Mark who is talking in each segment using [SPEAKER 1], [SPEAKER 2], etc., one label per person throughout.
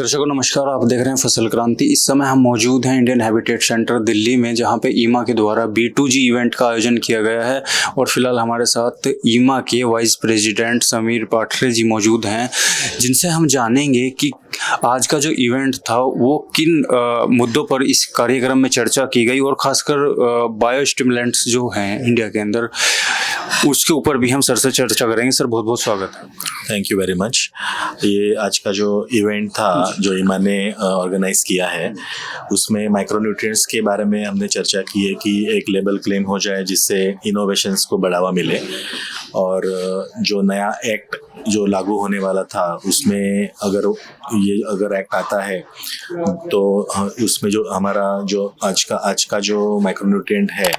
[SPEAKER 1] दर्शकों नमस्कार, आप देख रहे हैं फसल क्रांति। इस समय हम मौजूद हैं इंडियन हैबिटेट सेंटर दिल्ली में, जहां पे ईमा के द्वारा B2G इवेंट का आयोजन किया गया है। और फिलहाल हमारे साथ ईमा के वाइस प्रेसिडेंट समीर पाठरे जी मौजूद हैं, जिनसे हम जानेंगे कि आज का जो इवेंट था वो किन मुद्दों पर इस कार्यक्रम में चर्चा की गई, और खासकर बायो स्टिमुलेंट्स जो हैं इंडिया के अंदर, उसके ऊपर भी हम सर से चर्चा करेंगे। सर बहुत बहुत स्वागत है।
[SPEAKER 2] Thank you very much. ये आज का जो इवेंट था जो ईमा ने ऑर्गेनाइज किया है, उसमें माइक्रोन्यूट्रिएंट्स के बारे में हमने चर्चा की है कि एक लेबल क्लेम हो जाए जिससे इनोवेशंस को बढ़ावा मिले। और जो नया एक्ट जो लागू होने वाला था उसमें अगर एक्ट आता है तो उसमें जो हमारा जो आज का जो माइक्रोन्यूट्रिएंट है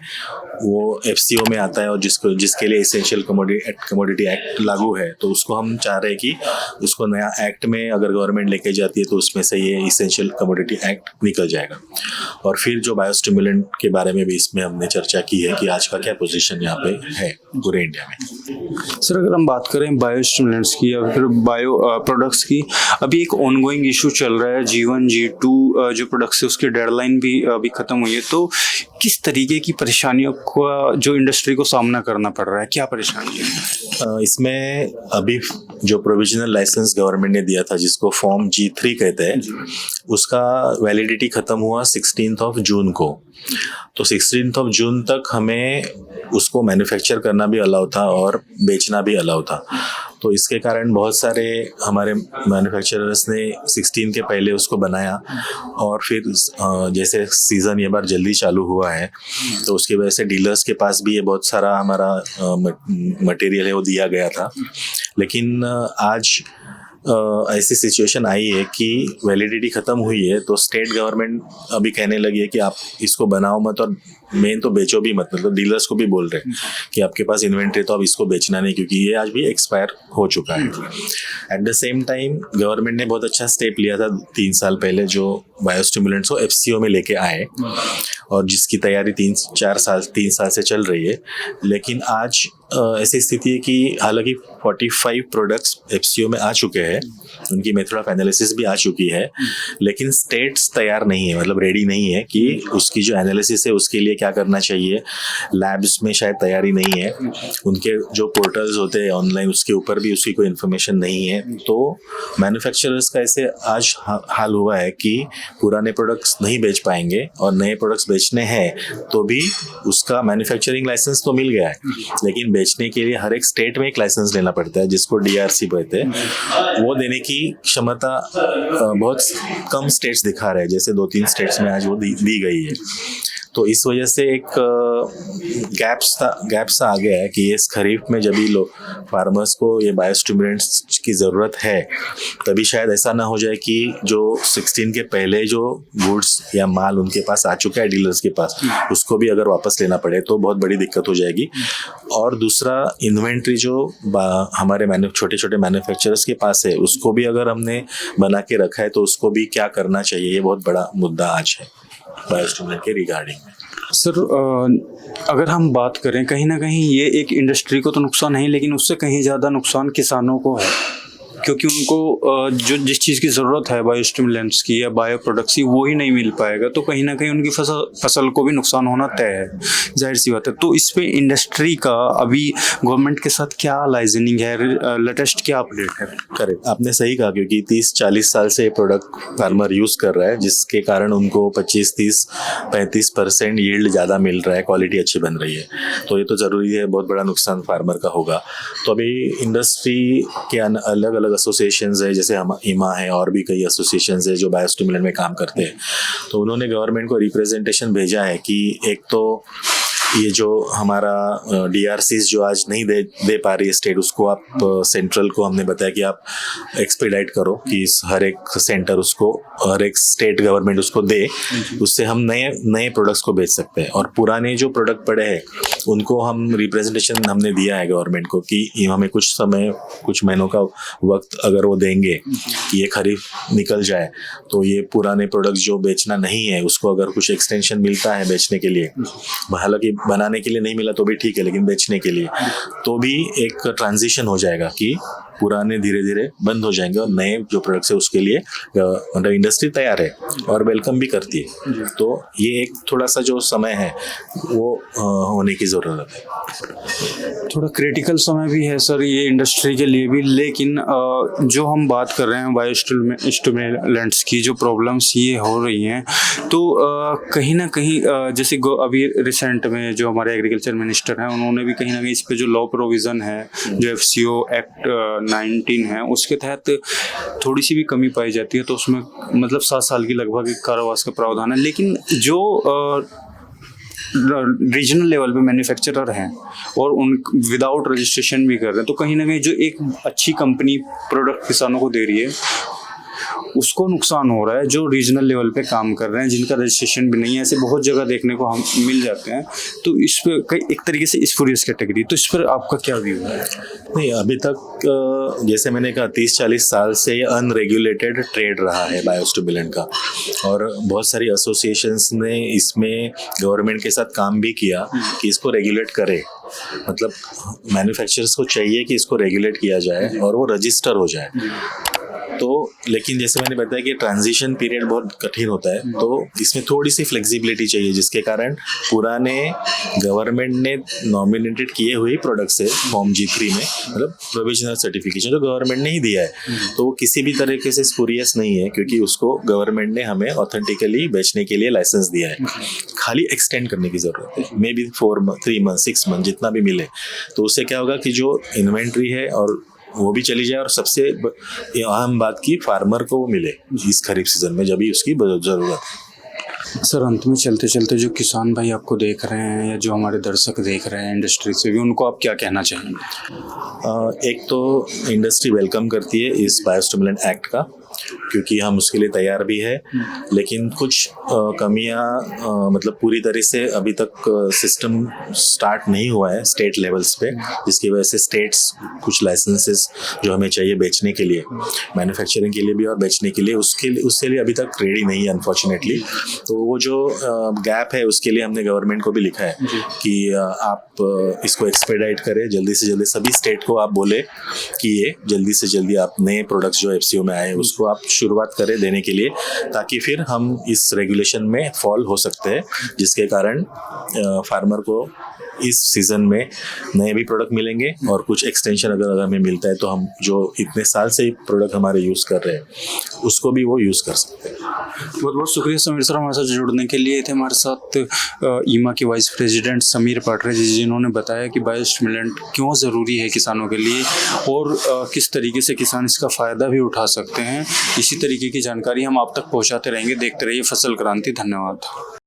[SPEAKER 2] वो FCO में आता है, और जिसके लिए एसेंशियल कमोडिटी एक्ट लागू है, तो उसको हम चाह रहे हैं कि उसको नया एक्ट में अगर गवर्नमेंट लेके जाती है तो उसमें से ये एसेंशियल कमोडिटी एक्ट निकल जाएगा। और फिर जो बायोस्टिमुलेंट के बारे में भी इसमें हमने चर्चा की है कि आज का क्या पोजीशन यहाँ पे है पूरे इंडिया में।
[SPEAKER 1] सर अगर हम बात करें बायोस्टिमुलेंट्स की या फिर बायो प्रोडक्ट्स की, अभी एक ऑनगोइंग इशू चल रहा है G1 G2 जो प्रोडक्ट्स है उसकी डेडलाइन भी अभी खत्म हुई है। तो किस तरीके की परेशानियों को जो इंडस्ट्री को सामना करना पड़ रहा है, क्या परेशानी है?
[SPEAKER 2] इसमें अभी जो प्रोविजनल लाइसेंस गवर्नमेंट ने दिया था जिसको फॉर्म G3 कहते हैं, उसका वैलिडिटी खत्म हुआ 16 जून को। तो 16 जून तक हमें उसको मैन्युफैक्चर करना भी अलाउ था और बेचना भी अलाउ था। तो इसके कारण बहुत सारे हमारे मैन्युफैक्चरर्स ने 16 के पहले उसको बनाया, और फिर जैसे सीज़न ये बार जल्दी चालू हुआ है तो उसकी वजह से डीलर्स के पास भी ये बहुत सारा हमारा मटेरियल है वो दिया गया था। लेकिन आज ऐसी सिचुएशन आई है कि वैलिडिटी ख़त्म हुई है, तो स्टेट गवर्नमेंट अभी कहने लगी है कि आप इसको बनाओ मत और मेन तो बेचो भी मत। मतलब डीलर्स को भी बोल रहे हैं कि आपके पास इन्वेंट्री तो आप इसको बेचना नहीं, क्योंकि ये आज भी एक्सपायर हो चुका है। At the same time government ने बहुत अच्छा स्टेप लिया था 3 साल पहले, जो बायोस्टिमुलेंट्स को FCO में लेके आए, और जिसकी तैयारी 3 साल से चल रही है। लेकिन आज ऐसी स्थिति है कि हालांकि 45 प्रोडक्ट्स FCO में आ चुके हैं, उनकी मेथड ऑफ एनालिसिस भी आ चुकी है, लेकिन स्टेट्स तैयार नहीं है, मतलब रेडी नहीं है कि उसकी जो एनालिसिस है उसके लिए क्या करना चाहिए। लैब्स में शायद तैयारी नहीं है, उनके जो पोर्टल्स होते हैं ऑनलाइन उसके ऊपर भी उसकी कोई इन्फॉर्मेशन नहीं है। तो मैन्युफैक्चरर्स का ऐसे आज हाल हुआ है कि पुराने प्रोडक्ट्स नहीं बेच पाएंगे, और नए प्रोडक्ट्स बेचने हैं तो भी उसका मैन्युफैक्चरिंग लाइसेंस तो मिल गया है, लेकिन बेचने के लिए हर एक स्टेट में एक लाइसेंस लेना पड़ता है जिसको DRC कहते हैं। वो देने की क्षमता बहुत कम स्टेट्स दिखा रहे हैं, जैसे 2-3 स्टेट्स में आज वो दी गई है। तो इस वजह से एक गैप सा आ गया है कि इस खरीफ में जब भी फार्मर्स को ये बायोस्टिमुलेंट्स की ज़रूरत है, तभी शायद ऐसा ना हो जाए कि जो 16 के पहले जो गुड्स या माल उनके पास आ चुका है डीलर्स के पास, उसको भी अगर वापस लेना पड़े तो बहुत बड़ी दिक्कत हो जाएगी। और दूसरा, इन्वेंट्री जो हमारे छोटे छोटे मैन्युफैक्चरर्स के पास है उसको भी अगर हमने बना के रखा है तो उसको भी क्या करना चाहिए, ये बहुत बड़ा मुद्दा आज है बायोस्टिमुलेंट के रिगार्डिंग में।
[SPEAKER 1] सर अगर हम बात करें, कहीं ना कहीं ये एक इंडस्ट्री को तो नुकसान है, लेकिन उससे कहीं ज़्यादा नुकसान किसानों को है, क्योंकि उनको जो जिस चीज़ की ज़रूरत है बायोस्टिमुलेंट्स की या बायो प्रोडक्ट्स की वो ही नहीं मिल पाएगा, तो कहीं ना कहीं उनकी फसल को भी नुकसान होना तय है, जाहिर सी बात है। तो इस पे इंडस्ट्री का अभी गवर्नमेंट के साथ क्या लाइजनिंग है, लेटेस्ट क्या अपडेट है?
[SPEAKER 2] करेक्ट, आपने सही कहा, क्योंकि 30-40 साल से ये प्रोडक्ट फार्मर यूज़ कर रहा है, जिसके कारण उनको 25-30-35% यील्ड ज़्यादा मिल रहा है, क्वालिटी अच्छी बन रही है। तो ये तो ज़रूरी है, बहुत बड़ा नुकसान फार्मर का होगा। तो अभी इंडस्ट्री के अलग अलग एसोसिएशंस है, जैसे हम ईमा है और भी कई एसोसिएशंस है जो बायोस्टिमुलेंट में काम करते हैं। तो उन्होंने गवर्नमेंट को रिप्रेजेंटेशन भेजा है कि एक तो ये जो हमारा DRCs जो आज नहीं दे पा रही है स्टेट, उसको आप सेंट्रल को हमने बताया कि आप एक्सपीडाइट करो कि हर एक सेंटर उसको, हर एक स्टेट गवर्नमेंट उसको दे, उससे हम नए प्रोडक्ट्स को बेच सकते हैं। और पुराने जो प्रोडक्ट पड़े हैं उनको हम रिप्रेजेंटेशन हमने दिया है गवर्नमेंट को कि हमें कुछ महीनों का वक्त अगर वो देंगे कि ये खरीफ निकल जाए, तो ये पुराने प्रोडक्ट जो बेचना नहीं है उसको अगर कुछ एक्सटेंशन मिलता है बेचने के लिए, हालांकि बनाने के लिए नहीं मिला तो भी ठीक है, लेकिन बेचने के लिए तो भी एक ट्रांजिशन हो जाएगा कि पुराने धीरे धीरे बंद हो जाएंगे और नए जो प्रोडक्ट्स है उसके लिए मतलब इंडस्ट्री तैयार है और वेलकम भी करती है। तो ये एक थोड़ा सा जो समय है वो होने की ज़रूरत है।
[SPEAKER 1] थोड़ा क्रिटिकल समय भी है सर ये इंडस्ट्री के लिए भी, लेकिन जो हम बात कर रहे हैं बायोस्टिमुलेंट्स की जो प्रॉब्लम्स ये हो रही हैं, तो कहीं ना कहीं जैसे अभी रिसेंट में जो हमारे एग्रीकल्चर मिनिस्टर हैं उन्होंने भी कहीं ना कहीं इस पे जो लॉ प्रोविज़न है जो FCO एक्ट 19 है उसके तहत थोड़ी सी भी कमी पाई जाती है, तो उसमें मतलब 7 साल की लगभग एक कारावास का प्रावधान है। लेकिन जो रीजनल लेवल पे मैन्युफैक्चरर हैं और उन विदाउट रजिस्ट्रेशन भी कर रहे हैं, तो कहीं ना कहीं जो एक अच्छी कंपनी प्रोडक्ट किसानों को दे रही है उसको नुकसान हो रहा है जो रीजनल लेवल पे काम कर रहे हैं जिनका रजिस्ट्रेशन भी नहीं है। ऐसे बहुत जगह देखने को हम मिल जाते हैं। तो इस पर कई एक तरीके से स्पूरियस कैटेगरी, तो इस पर आपका क्या व्यू है?
[SPEAKER 2] नहीं, अभी तक जैसे मैंने कहा 30-40 साल से ये अनरेगुलेटेड ट्रेड रहा है बायोस्टिमुलेंट का, और बहुत सारी एसोसिएशंस ने इसमें गवर्नमेंट के साथ काम भी किया कि इसको रेगुलेट करे। मतलब मैन्युफैक्चरर्स को चाहिए कि इसको रेगुलेट किया जाए और वो रजिस्टर हो जाए। तो लेकिन जैसे मैंने बताया कि ट्रांजिशन पीरियड बहुत कठिन होता है, तो इसमें थोड़ी सी फ्लेक्सिबिलिटी चाहिए जिसके कारण पुराने गवर्नमेंट ने नॉमिनेटेड किए हुए प्रोडक्ट्स है फॉर्म G3 में, मतलब प्रोविजनल सर्टिफिकेशन जो गवर्नमेंट ने ही दिया है, तो वो किसी भी तरीके से स्पूरियस नहीं है क्योंकि उसको गवर्नमेंट ने हमें ऑथेंटिकली बेचने के लिए लाइसेंस दिया है। खाली एक्सटेंड करने की ज़रूरत है, मे बी 3 मंथ 6 मंथ जितना भी मिले। तो उससे क्या होगा कि जो इन्वेंट्री है और वो भी चली जाए, और सबसे अहम बात की फार्मर को वो मिले इस खरीफ सीजन में जब भी उसकी ज़रूरत है।
[SPEAKER 1] सर अंत में चलते चलते जो किसान भाई आपको देख रहे हैं या जो हमारे दर्शक देख रहे हैं इंडस्ट्री से भी, उनको आप क्या कहना चाहेंगे?
[SPEAKER 2] एक तो इंडस्ट्री वेलकम करती है इस बायोस्टिमुलेंट एक्ट का क्योंकि हम उसके लिए तैयार भी है, लेकिन कुछ कमियां मतलब पूरी तरह से अभी तक सिस्टम स्टार्ट नहीं हुआ है स्टेट लेवल्स पे, जिसकी वजह से स्टेट्स कुछ लाइसेंसेस जो हमें चाहिए बेचने के लिए, मैन्युफैक्चरिंग के लिए भी और बेचने के लिए, उसके लिए अभी तक रेडी नहीं है अनफॉर्चुनेटली। तो वो जो गैप है उसके लिए हमने गवर्नमेंट को भी लिखा है कि आप इसको एक्सपेडाइट करें, जल्दी से जल्दी सभी स्टेट को आप बोले कि ये जल्दी से जल्दी आप नए प्रोडक्ट्स जो FCO में आए उसको आप शुरुआत करें देने के लिए, ताकि फिर हम इस रेगुलेशन में फॉल हो सकते हैं, जिसके कारण फार्मर को इस सीज़न में नए भी प्रोडक्ट मिलेंगे और कुछ एक्सटेंशन अगर हमें मिलता है तो हम जो इतने साल से प्रोडक्ट हमारे यूज़ कर रहे हैं उसको भी वो यूज़ कर सकते हैं।
[SPEAKER 1] बहुत बहुत शुक्रिया समीर सर हमारे साथ जुड़ने के लिए। थे हमारे साथ ईमा के वाइस प्रेसिडेंट समीर पाटरे जी, जिन्होंने बताया कि बायोस्टिमुलेंट क्यों ज़रूरी है किसानों के लिए और किस तरीके से किसान इसका फ़ायदा भी उठा सकते हैं। इसी तरीके की जानकारी हम आप तक पहुँचाते रहेंगे। देखते रहिए फसल क्रांति। धन्यवाद।